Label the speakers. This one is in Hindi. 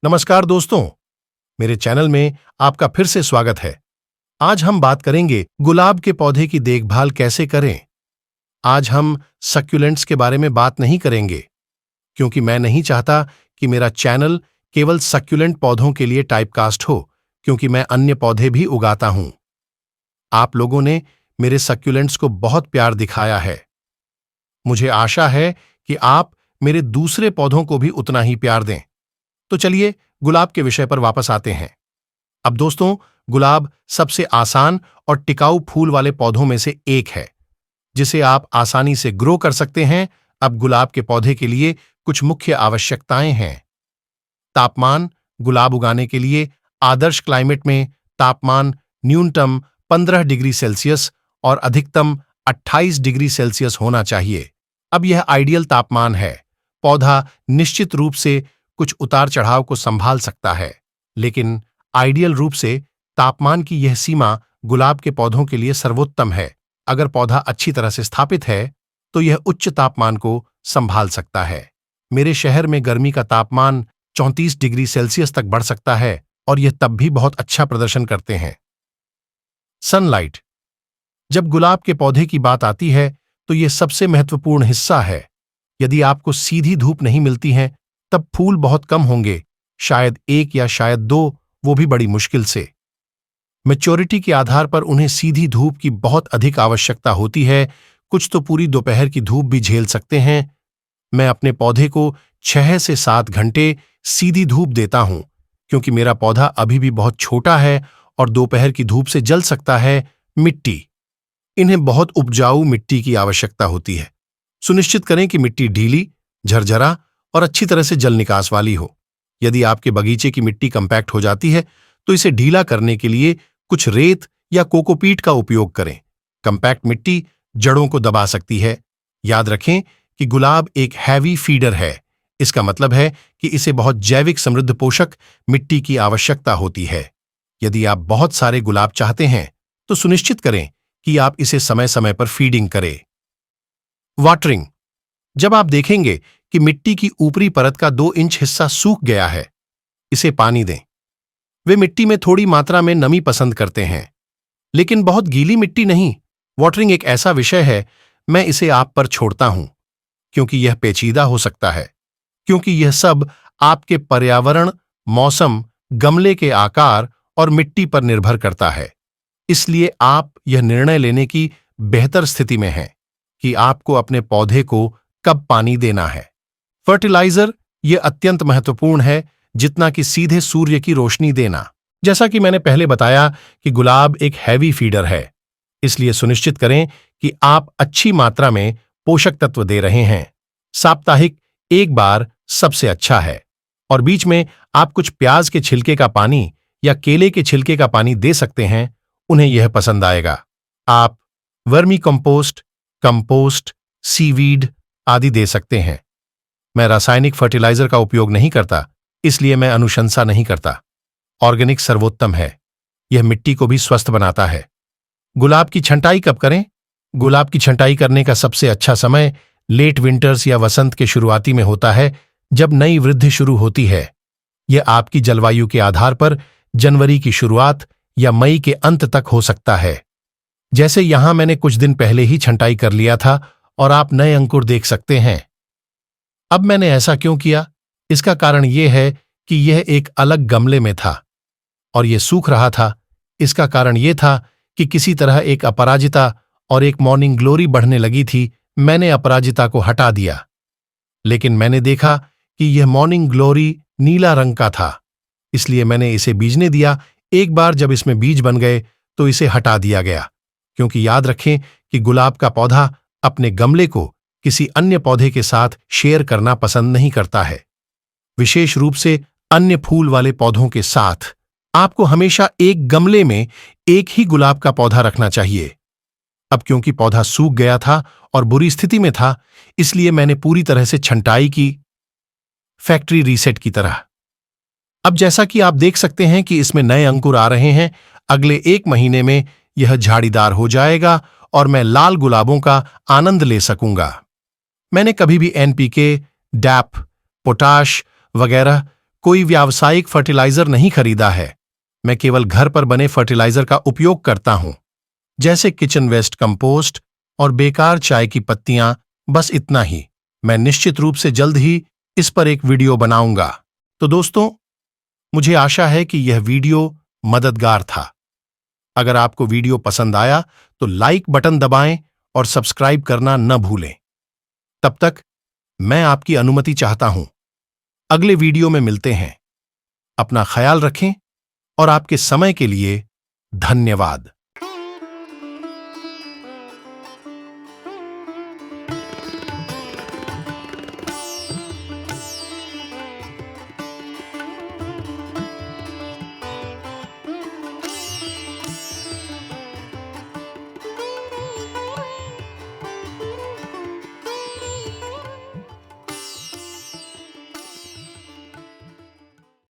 Speaker 1: नमस्कार दोस्तों, मेरे चैनल में आपका फिर से स्वागत है। आज हम बात करेंगे गुलाब के पौधे की देखभाल कैसे करें। आज हम सक्यूलेंट्स के बारे में बात नहीं करेंगे, क्योंकि मैं नहीं चाहता कि मेरा चैनल केवल सक्यूलेंट पौधों के लिए टाइपकास्ट हो, क्योंकि मैं अन्य पौधे भी उगाता हूं। आप लोगों ने मेरे सक्यूलेंट्स को बहुत प्यार दिखाया है। मुझे आशा है कि आप मेरे दूसरे पौधों को भी उतना ही प्यार दें। तो चलिए गुलाब के विषय पर वापस आते हैं। अब दोस्तों, गुलाब सबसे आसान और टिकाऊ फूल वाले पौधों में से एक है, जिसे आप आसानी से ग्रो कर सकते हैं। अब गुलाब के पौधे के लिए कुछ मुख्य आवश्यकताएं हैं। तापमान: गुलाब उगाने के लिए आदर्श क्लाइमेट में तापमान न्यूनतम 15 डिग्री सेल्सियस और अधिकतम 28 डिग्री सेल्सियस होना चाहिए। अब यह आइडियल तापमान है। पौधा निश्चित रूप से कुछ उतार चढ़ाव को संभाल सकता है, लेकिन आइडियल रूप से तापमान की यह सीमा गुलाब के पौधों के लिए सर्वोत्तम है। अगर पौधा अच्छी तरह से स्थापित है तो यह उच्च तापमान को संभाल सकता है। मेरे शहर में गर्मी का तापमान 34 डिग्री सेल्सियस तक बढ़ सकता है और यह तब भी बहुत अच्छा प्रदर्शन करते हैं। सनलाइट: जब गुलाब के पौधे की बात आती है तो यह सबसे महत्वपूर्ण हिस्सा है। यदि आपको सीधी धूप नहीं मिलती है तब फूल बहुत कम होंगे, शायद एक या शायद दो, वो भी बड़ी मुश्किल से। मैच्योरिटी के आधार पर उन्हें सीधी धूप की बहुत अधिक आवश्यकता होती है। कुछ तो पूरी दोपहर की धूप भी झेल सकते हैं। मैं अपने पौधे को 6 से 7 घंटे सीधी धूप देता हूं, क्योंकि मेरा पौधा अभी भी बहुत छोटा है और दोपहर की धूप से जल सकता है। मिट्टी: इन्हें बहुत उपजाऊ मिट्टी की आवश्यकता होती है। सुनिश्चित करें कि मिट्टी ढीली, झरझरा और अच्छी तरह से जल निकास वाली हो। यदि आपके बगीचे की मिट्टी कंपैक्ट हो जाती है तो इसे ढीला करने के लिए कुछ रेत या कोकोपीट का उपयोग करें। कंपैक्ट मिट्टी जड़ों को दबा सकती है। याद रखें कि गुलाब एक हैवी फीडर है। इसका मतलब है कि इसे बहुत जैविक समृद्ध पोषक मिट्टी की आवश्यकता होती है। यदि आप बहुत सारे गुलाब चाहते हैं तो सुनिश्चित करें कि आप इसे समय समय पर फीडिंग करें। वाटरिंग: जब आप देखेंगे कि मिट्टी की ऊपरी परत का 2 इंच हिस्सा सूख गया है, इसे पानी दें। वे मिट्टी में थोड़ी मात्रा में नमी पसंद करते हैं, लेकिन बहुत गीली मिट्टी नहीं। वाटरिंग एक ऐसा विषय है, मैं इसे आप पर छोड़ता हूं, क्योंकि यह पेचीदा हो सकता है, क्योंकि यह सब आपके पर्यावरण, मौसम, गमले के आकार और मिट्टी पर निर्भर करता है। इसलिए आप यह निर्णय लेने की बेहतर स्थिति में हैं कि आपको अपने पौधे को कब पानी देना है। फर्टिलाइजर: यह अत्यंत महत्वपूर्ण है, जितना कि सीधे सूर्य की रोशनी देना। जैसा कि मैंने पहले बताया कि गुलाब एक हैवी फीडर है, इसलिए सुनिश्चित करें कि आप अच्छी मात्रा में पोषक तत्व दे रहे हैं। साप्ताहिक 1 बार सबसे अच्छा है, और बीच में आप कुछ प्याज के छिलके का पानी या केले के छिलके का पानी दे सकते हैं। उन्हें यह पसंद आएगा। आप वर्मी कंपोस्ट, कंपोस्ट, सीवीड आदि दे सकते हैं। मैं रासायनिक फर्टिलाइजर का उपयोग नहीं करता, इसलिए मैं अनुशंसा नहीं करता। ऑर्गेनिक सर्वोत्तम है। यह मिट्टी को भी स्वस्थ बनाता है। गुलाब की छंटाई कब करें? गुलाब की छंटाई करने का सबसे अच्छा समय लेट विंटर्स या वसंत के शुरुआती में होता है, जब नई वृद्धि शुरू होती है। यह आपकी जलवायु के आधार पर जनवरी की शुरुआत या मई के अंत तक हो सकता है। जैसे यहां मैंने कुछ दिन पहले ही छंटाई कर लिया था और आप नए अंकुर देख सकते हैं। अब मैंने ऐसा क्यों किया? इसका कारण यह है कि यह एक अलग गमले में था और यह सूख रहा था। इसका कारण यह था कि किसी तरह एक अपराजिता और एक मॉर्निंग ग्लोरी बढ़ने लगी थी। मैंने अपराजिता को हटा दिया, लेकिन मैंने देखा कि यह मॉर्निंग ग्लोरी नीला रंग का था, इसलिए मैंने इसे बीजने दिया। एक बार जब इसमें बीज बन गए तो इसे हटा दिया गया, क्योंकि याद रखें कि गुलाब का पौधा अपने गमले को किसी अन्य पौधे के साथ शेयर करना पसंद नहीं करता है, विशेष रूप से अन्य फूल वाले पौधों के साथ। आपको हमेशा एक गमले में एक ही गुलाब का पौधा रखना चाहिए। अब क्योंकि पौधा सूख गया था और बुरी स्थिति में था, इसलिए मैंने पूरी तरह से छंटाई की, फैक्ट्री रीसेट की तरह। अब जैसा कि आप देख सकते हैं कि इसमें नए अंकुर आ रहे हैं। अगले 1 महीने में यह झाड़ीदार हो जाएगा और मैं लाल गुलाबों का आनंद ले सकूंगा। मैंने कभी भी एनपीके, डैप, पोटाश वगैरह कोई व्यावसायिक फर्टिलाइजर नहीं खरीदा है। मैं केवल घर पर बने फर्टिलाइजर का उपयोग करता हूं, जैसे किचन वेस्ट कंपोस्ट और बेकार चाय की पत्तियां। बस इतना ही। मैं निश्चित रूप से जल्द ही इस पर एक वीडियो बनाऊंगा। तो दोस्तों, मुझे आशा है कि यह वीडियो मददगार था। अगर आपको वीडियो पसंद आया तो लाइक बटन दबाएं और सब्सक्राइब करना न भूलें। तब तक मैं आपकी अनुमति चाहता हूं। अगले वीडियो में मिलते हैं। अपना ख्याल रखें और आपके समय के लिए धन्यवाद।